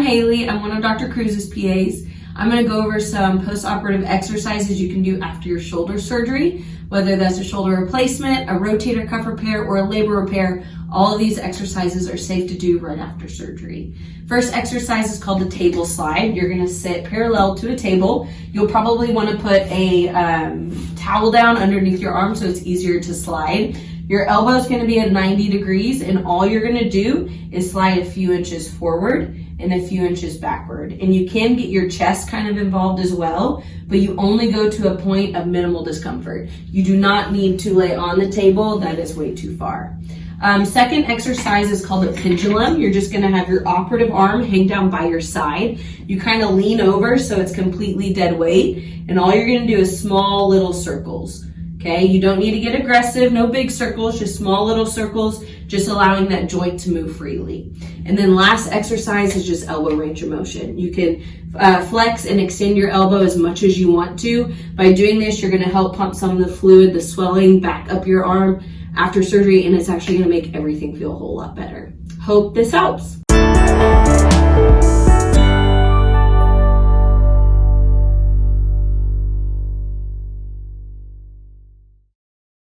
Haley. I'm one of Dr. Kruse's PAs. I'm going to go over some post-operative exercises you can do after your shoulder surgery, whether that's a shoulder replacement, a rotator cuff repair, or a labor repair. All of these exercises are safe to do right after surgery. First exercise is called the table slide. You're going to sit parallel to a table. You'll probably want to put a towel down underneath your arm so it's easier to slide. Your elbow is going to be at 90 degrees, and all you're going to do is slide a few inches forward and a few inches backward. And you can get your chest kind of involved as well, but you only go to a point of minimal discomfort. You do not need to lay on the table. That is way too far. Second exercise is called a pendulum. You're just going to have your operative arm hang down by your side. You kind of lean over so it's completely dead weight, and all you're going to do is small little circles. Okay, you don't need to get aggressive, no big circles, just small little circles, just allowing that joint to move freely. And then last exercise is just elbow range of motion. You can flex and extend your elbow as much as you want to. By doing this, you're going to help pump some of the fluid, the swelling back up your arm after surgery, and it's actually going to make everything feel a whole lot better. Hope this helps.